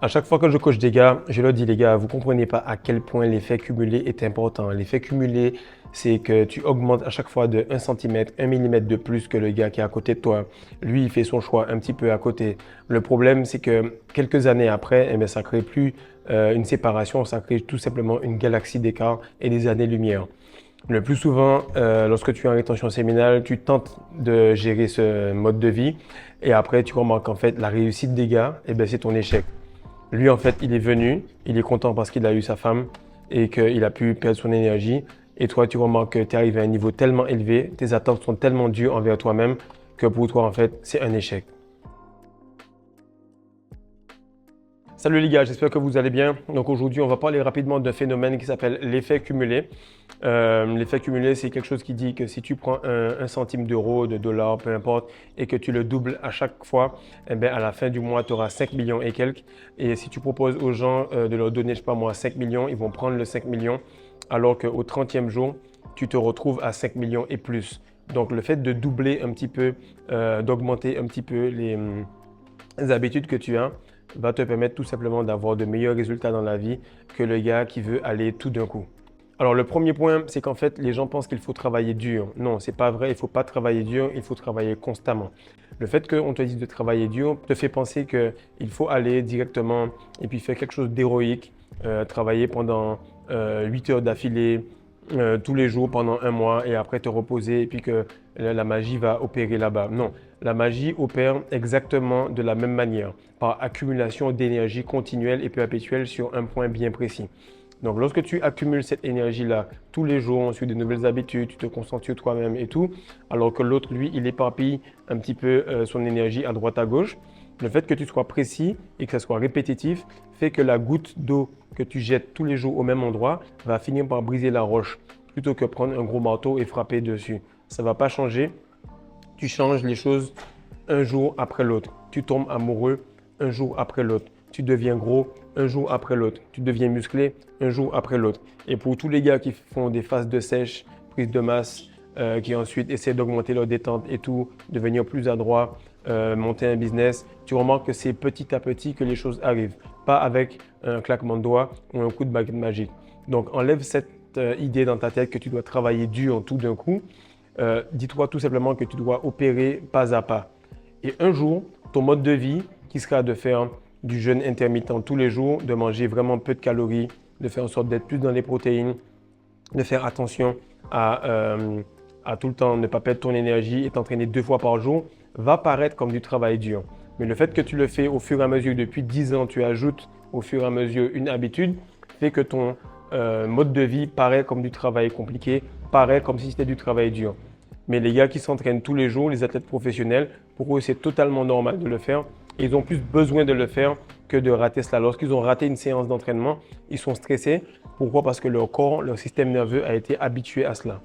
À chaque fois que je coach des gars, je leur dis les gars, vous comprenez pas à quel point l'effet cumulé est important. L'effet cumulé, c'est que tu augmentes à chaque fois de 1 cm, 1 millimètre de plus que le gars qui est à côté de toi. Lui, il fait son choix un petit peu à côté. Le problème, c'est que quelques années après, eh bien, ça crée plus une séparation, ça crée tout simplement une galaxie d'écart et des années-lumière. Le plus souvent, lorsque tu es en rétention séminale, tu tentes de gérer ce mode de vie et après, tu remarques qu'en fait, la réussite des gars, eh bien, c'est ton échec. Lui, en fait, il est venu, il est content parce qu'il a eu sa femme et qu'il a pu perdre son énergie. Et toi, tu remarques que tu es arrivé à un niveau tellement élevé, tes attentes sont tellement dures envers toi-même que pour toi, en fait, c'est un échec. Salut les gars, j'espère que vous allez bien. Donc aujourd'hui, on va parler rapidement d'un phénomène qui s'appelle l'effet cumulé. L'effet cumulé, c'est quelque chose qui dit que si tu prends un centime d'euro, de dollar, peu importe, et que tu le doubles à chaque fois, eh bien, à la fin du mois, tu auras 5 millions et quelques. Et si tu proposes aux gens de leur donner, je sais pas moi, 5 millions, ils vont prendre le 5 millions, alors qu'au 30e jour, tu te retrouves à 5 millions et plus. Donc le fait de doubler un petit peu, d'augmenter un petit peu les habitudes que tu as, va te permettre tout simplement d'avoir de meilleurs résultats dans la vie que le gars qui veut aller tout d'un coup. Alors le premier point, c'est qu'en fait, les gens pensent qu'il faut travailler dur. Non, c'est pas vrai, il faut pas travailler dur, il faut travailler constamment. Le fait qu'on te dise de travailler dur te fait penser qu'il faut aller directement et puis faire quelque chose d'héroïque, travailler pendant 8 heures d'affilée, tous les jours pendant un mois et après te reposer et puis que la magie va opérer là-bas. Non, la magie opère exactement de la même manière, par accumulation d'énergie continuelle et perpétuelle sur un point bien précis. Donc, lorsque tu accumules cette énergie-là tous les jours, on suit de nouvelles habitudes, tu te concentres sur toi-même et tout, alors que l'autre, lui, il éparpille un petit peu son énergie à droite à gauche. Le fait que tu sois précis et que ça soit répétitif fait que la goutte d'eau que tu jettes tous les jours au même endroit va finir par briser la roche plutôt que prendre un gros marteau et frapper dessus. Ça ne va pas changer. Tu changes les choses un jour après l'autre. Tu tombes amoureux un jour après l'autre. Tu deviens gros un jour après l'autre. Tu deviens musclé un jour après l'autre. Et pour tous les gars qui font des phases de sèche, prise de masse, qui ensuite essaient d'augmenter leur détente et tout, devenir plus adroit, monter un business, tu remarques que c'est petit à petit que les choses arrivent, pas avec un claquement de doigts ou un coup de baguette magique. Donc enlève cette idée dans ta tête que tu dois travailler dur tout d'un coup. Dis-toi tout simplement que tu dois opérer pas à pas. Et un jour, ton mode de vie, qui sera de faire du jeûne intermittent tous les jours, de manger vraiment peu de calories, de faire en sorte d'être plus dans les protéines, de faire attention à tout le temps ne pas perdre ton énergie et t'entraîner 2 fois par jour, va paraître comme du travail dur. Mais le fait que tu le fais au fur et à mesure, depuis 10 ans, tu ajoutes au fur et à mesure une habitude, fait que ton mode de vie paraît comme du travail compliqué, paraît comme si c'était du travail dur. Mais les gars qui s'entraînent tous les jours, les athlètes professionnels, pour eux, c'est totalement normal de le faire. Et ils ont plus besoin de le faire que de rater cela. Lorsqu'ils ont raté une séance d'entraînement, ils sont stressés. Pourquoi? Parce que leur corps, leur système nerveux a été habitué à cela.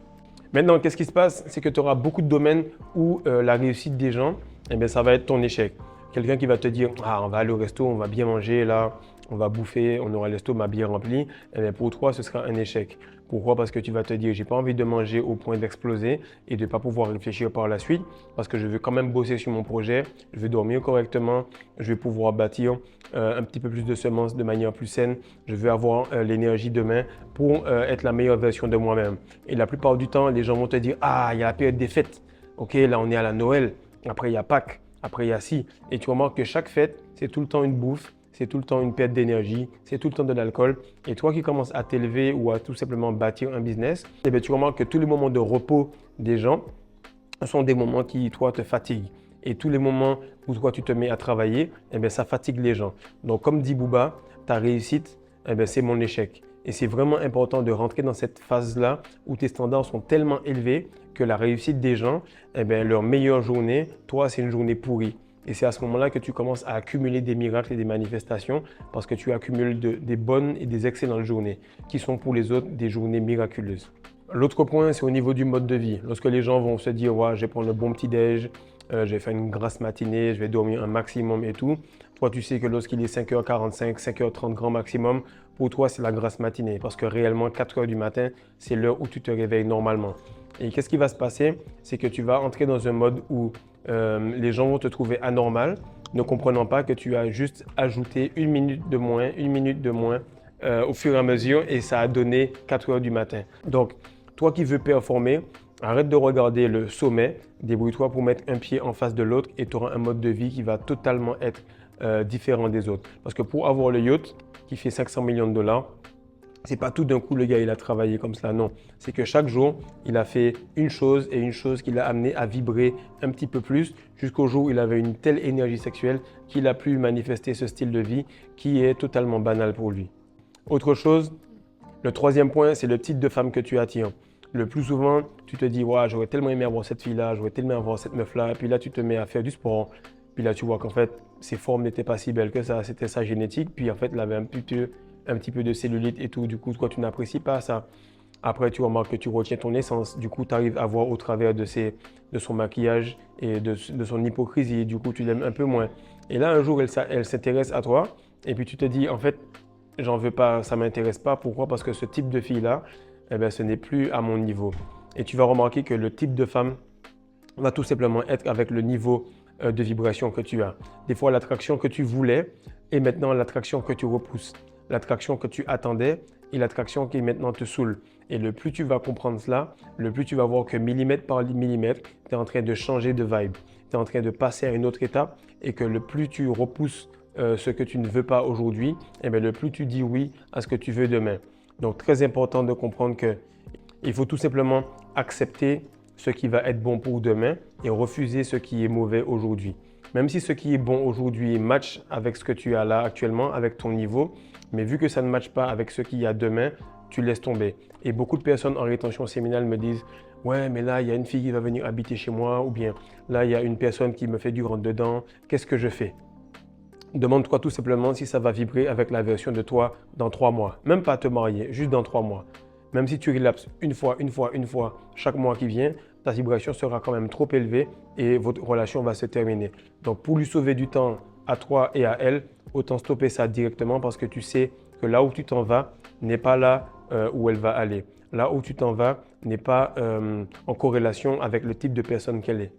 Maintenant, qu'est-ce qui se passe? C'est que tu auras beaucoup de domaines où la réussite des gens, eh bien, ça va être ton échec. Quelqu'un qui va te dire, ah, on va aller au resto, on va bien manger là, on va bouffer, on aura l'estomac bien rempli. Eh bien, pour toi, ce sera un échec. Pourquoi? Parce que tu vas te dire, j'ai pas envie de manger au point d'exploser et de ne pas pouvoir réfléchir par la suite parce que je veux quand même bosser sur mon projet, je veux dormir correctement, je vais pouvoir bâtir un petit peu plus de semences de manière plus saine, je veux avoir l'énergie demain pour être la meilleure version de moi-même. Et la plupart du temps, les gens vont te dire, ah, il y a la période des fêtes. Ok, là, on est à la Noël. Après, il y a Pâques. Après, il y a ci. Et tu remarques que chaque fête, c'est tout le temps une bouffe, c'est tout le temps une perte d'énergie, c'est tout le temps de l'alcool. Et toi qui commences à t'élever ou à tout simplement bâtir un business, eh bien, tu remarques que tous les moments de repos des gens sont des moments qui, toi, te fatiguent. Et tous les moments où toi, tu te mets à travailler, eh bien, ça fatigue les gens. Donc, comme dit Booba, ta réussite, eh bien, c'est mon échec. Et c'est vraiment important de rentrer dans cette phase-là où tes standards sont tellement élevés que la réussite des gens, eh bien, leur meilleure journée, toi, c'est une journée pourrie. Et c'est à ce moment-là que tu commences à accumuler des miracles et des manifestations parce que tu accumules des bonnes et des excellentes journées qui sont pour les autres des journées miraculeuses. L'autre point, c'est au niveau du mode de vie. Lorsque les gens vont se dire, ouais, je vais prendre le bon petit-déj, je vais faire une grasse matinée, je vais dormir un maximum et tout. Toi, tu sais que lorsqu'il est 5h45, 5h30 grand maximum, pour toi, c'est la grasse matinée parce que réellement, 4h du matin, c'est l'heure où tu te réveilles normalement. Et qu'est-ce qui va se passer? C'est que tu vas entrer dans un mode où les gens vont te trouver anormal ne comprenant pas que tu as juste ajouté une minute de moins, au fur et à mesure et ça a donné 4 heures du matin. Donc, toi qui veux performer, arrête de regarder le sommet, débrouille-toi pour mettre un pied en face de l'autre et tu auras un mode de vie qui va totalement être différent des autres. Parce que pour avoir le yacht qui fait 500 millions de dollars, c'est pas tout d'un coup le gars il a travaillé comme cela, non. C'est que chaque jour, il a fait une chose et une chose qui l'a amené à vibrer un petit peu plus jusqu'au jour où il avait une telle énergie sexuelle qu'il a pu manifester ce style de vie qui est totalement banal pour lui. Autre chose, le troisième point, c'est le type de femme que tu attires. Le plus souvent, tu te dis, ouais, j'aurais tellement aimé avoir cette fille-là, j'aurais tellement aimé avoir cette meuf-là. Et puis là, tu te mets à faire du sport. Puis là, tu vois qu'en fait, ses formes n'étaient pas si belles que ça. C'était sa génétique. Puis en fait, elle avait un petit peu de cellulite et tout. Du coup, toi, tu n'apprécies pas ça. Après, tu remarques que tu retiens ton essence. Du coup, tu arrives à voir au travers de son maquillage et de son hypocrisie. Du coup, tu l'aimes un peu moins. Et là, un jour, elle s'intéresse à toi. Et puis, tu te dis, en fait, j'en veux pas, ça ne m'intéresse pas. Pourquoi? Parce que ce type de fille-là, eh bien, ce n'est plus à mon niveau. Et tu vas remarquer que le type de femme va tout simplement être avec le niveau de vibration que tu as. Des fois, l'attraction que tu voulais est maintenant l'attraction que tu repousses. L'attraction que tu attendais et l'attraction qui maintenant te saoule. Et le plus tu vas comprendre cela, le plus tu vas voir que millimètre par millimètre, tu es en train de changer de vibe. Tu es en train de passer à une autre étape et que le plus tu repousses ce que tu ne veux pas aujourd'hui, eh bien, le plus tu dis oui à ce que tu veux demain. Donc, très important de comprendre qu'il faut tout simplement accepter ce qui va être bon pour demain et refuser ce qui est mauvais aujourd'hui. Même si ce qui est bon aujourd'hui match avec ce que tu as là actuellement, avec ton niveau, mais vu que ça ne matche pas avec ce qu'il y a demain, tu laisses tomber. Et beaucoup de personnes en rétention séminale me disent « Ouais, mais là, il y a une fille qui va venir habiter chez moi » ou bien « Là, il y a une personne qui me fait du rentre-dedans, qu'est-ce que je fais ?» Demande-toi tout simplement si ça va vibrer avec la version de toi dans 3 mois. Même pas te marier, juste dans 3 mois. Même si tu relapses une fois, chaque mois qui vient, ta vibration sera quand même trop élevée et votre relation va se terminer. Donc pour lui sauver du temps à toi et à elle, autant stopper ça directement parce que tu sais que là où tu t'en vas n'est pas là où elle va aller. Là où tu t'en vas n'est pas en corrélation avec le type de personne qu'elle est.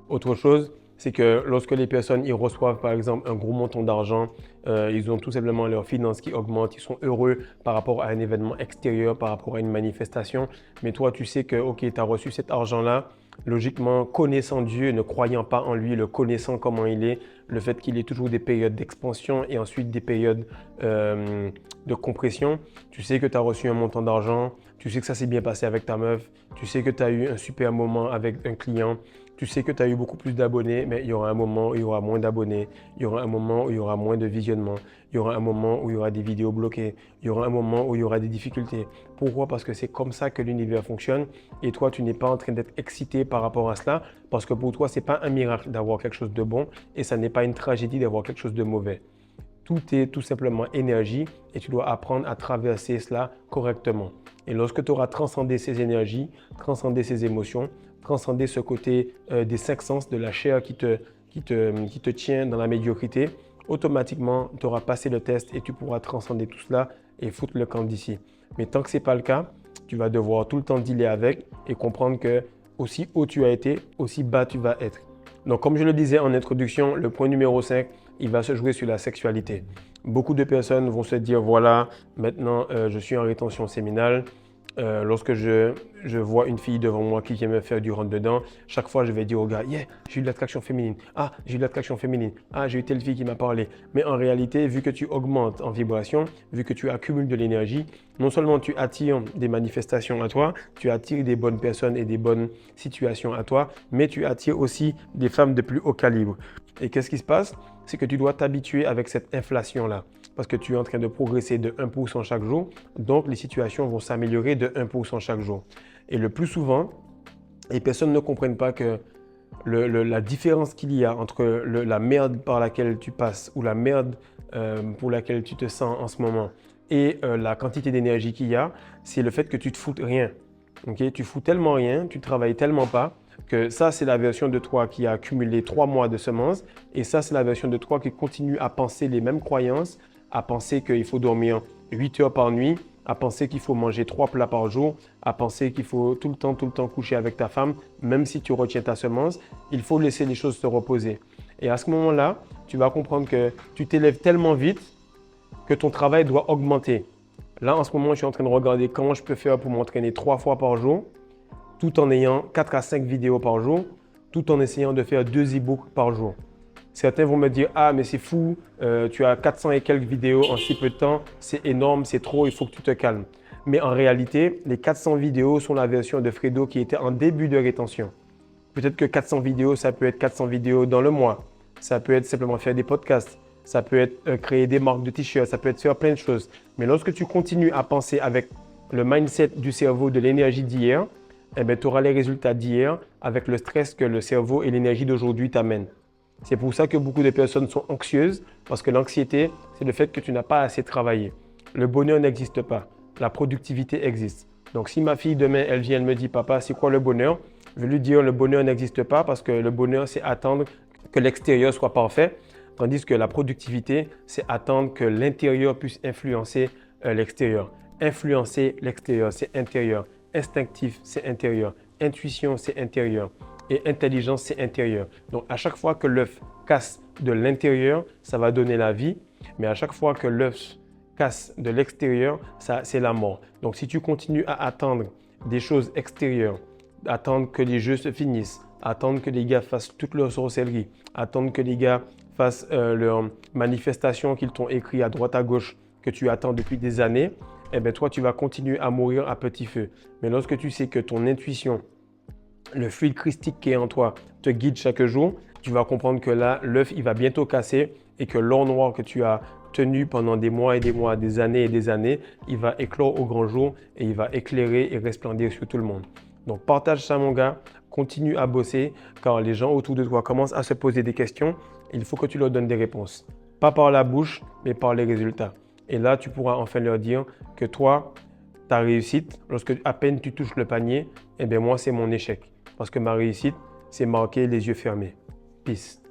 Autre chose, c'est que lorsque les personnes ils reçoivent par exemple un gros montant d'argent, ils ont tout simplement leurs finances qui augmentent, ils sont heureux par rapport à un événement extérieur, par rapport à une manifestation. Mais toi, tu sais que ok, tu as reçu cet argent-là, logiquement, connaissant Dieu, ne croyant pas en lui, le connaissant comment il est, le fait qu'il ait toujours des périodes d'expansion et ensuite des périodes de compression, tu sais que tu as reçu un montant d'argent, tu sais que ça s'est bien passé avec ta meuf, tu sais que tu as eu un super moment avec un client, tu sais que tu as eu beaucoup plus d'abonnés, mais il y aura un moment où il y aura moins d'abonnés, il y aura un moment où il y aura moins de visionnement, il y aura un moment où il y aura des vidéos bloquées, il y aura un moment où il y aura des difficultés. Pourquoi? Parce que c'est comme ça que l'univers fonctionne et toi, tu n'es pas en train d'être excité par rapport à cela parce que pour toi, ce n'est pas un miracle d'avoir quelque chose de bon et ça n'est pas une tragédie d'avoir quelque chose de mauvais. Tout est tout simplement énergie et tu dois apprendre à traverser cela correctement. Et lorsque tu auras transcendé ces énergies, transcendé ces émotions, transcender ce côté des 5 sens, de la chair qui te tient dans la médiocrité, automatiquement, tu auras passé le test et tu pourras transcender tout cela et foutre le camp d'ici. Mais tant que ce n'est pas le cas, tu vas devoir tout le temps dealer avec et comprendre que aussi haut tu as été, aussi bas tu vas être. Donc, comme je le disais en introduction, le point numéro 5, il va se jouer sur la sexualité. Beaucoup de personnes vont se dire, voilà, maintenant je suis en rétention séminale. Lorsque je vois une fille devant moi qui vient me faire du rentre-dedans, chaque fois je vais dire au gars, yeah, j'ai eu de l'attraction féminine. Ah, j'ai eu de l'attraction féminine. Ah, j'ai eu telle fille qui m'a parlé. Mais en réalité, vu que tu augmentes en vibration, vu que tu accumules de l'énergie, non seulement tu attires des manifestations à toi, tu attires des bonnes personnes et des bonnes situations à toi, mais tu attires aussi des femmes de plus haut calibre. Et qu'est-ce qui se passe? C'est que tu dois t'habituer avec cette inflation-là parce que tu es en train de progresser de 1% chaque jour. Donc, les situations vont s'améliorer de 1% chaque jour. Et le plus souvent, les personnes ne comprennent pas que la différence qu'il y a entre la merde par laquelle tu passes ou la merde pour laquelle tu te sens en ce moment et la quantité d'énergie qu'il y a, c'est le fait que tu te foutes rien. Okay? Tu fous tellement rien, tu travailles tellement pas que ça, c'est la version de toi qui a accumulé 3 mois de semences et ça, c'est la version de toi qui continue à penser les mêmes croyances, à penser qu'il faut dormir 8 heures par nuit, à penser qu'il faut manger 3 plats par jour, à penser qu'il faut tout le temps coucher avec ta femme, même si tu retiens ta semence, il faut laisser les choses se reposer. Et à ce moment-là, tu vas comprendre que tu t'élèves tellement vite que ton travail doit augmenter. Là, en ce moment, je suis en train de regarder comment je peux faire pour m'entraîner 3 fois par jour, tout en ayant 4 à 5 vidéos par jour, tout en essayant de faire 2 e-books par jour. Certains vont me dire « Ah, mais c'est fou, tu as 400 et quelques vidéos en si peu de temps, c'est énorme, c'est trop, il faut que tu te calmes. » Mais en réalité, les 400 vidéos sont la version de Fredo qui était en début de rétention. Peut-être que 400 vidéos, ça peut être 400 vidéos dans le mois. Ça peut être simplement faire des podcasts. Ça peut être créer des marques de t-shirts. Ça peut être faire plein de choses. Mais lorsque tu continues à penser avec le mindset du cerveau de l'énergie d'hier, eh bien, tu auras les résultats d'hier avec le stress que le cerveau et l'énergie d'aujourd'hui t'amènent. C'est pour ça que beaucoup de personnes sont anxieuses parce que l'anxiété, c'est le fait que tu n'as pas assez travaillé. Le bonheur n'existe pas. La productivité existe. Donc, si ma fille demain, elle vient, elle me dit « Papa, c'est quoi le bonheur ?» Je vais lui dire « Le bonheur n'existe pas parce que le bonheur, c'est attendre que l'extérieur soit parfait. » Tandis que la productivité, c'est attendre que l'intérieur puisse influencer l'extérieur. Influencer l'extérieur, c'est intérieur. Instinctif, c'est intérieur. Intuition, c'est intérieur. Et intelligence, c'est intérieur. Donc, à chaque fois que l'œuf casse de l'intérieur, ça va donner la vie. Mais à chaque fois que l'œuf casse de l'extérieur, c'est la mort. Donc, si tu continues à attendre des choses extérieures, attendre que les jeux se finissent, attendre que les gars fassent toute leur sorcellerie, attendre que les gars fassent leurs manifestations qu'ils t'ont écrit à droite à gauche, que tu attends depuis des années, eh bien toi, tu vas continuer à mourir à petit feu. Mais lorsque tu sais que ton intuition, le fluide christique qui est en toi, te guide chaque jour, tu vas comprendre que là, l'œuf, il va bientôt casser et que l'or noir que tu as tenu pendant des mois et des mois, des années et des années, il va éclore au grand jour et il va éclairer et resplendir sur tout le monde. Donc, partage ça, mon gars. Continue à bosser car les gens autour de toi commencent à se poser des questions. Il faut que tu leur donnes des réponses. Pas par la bouche, mais par les résultats. Et là, tu pourras enfin leur dire que toi, ta réussite, lorsque à peine tu touches le panier, eh bien moi, c'est mon échec. Parce que ma réussite, c'est marqué les yeux fermés. Peace.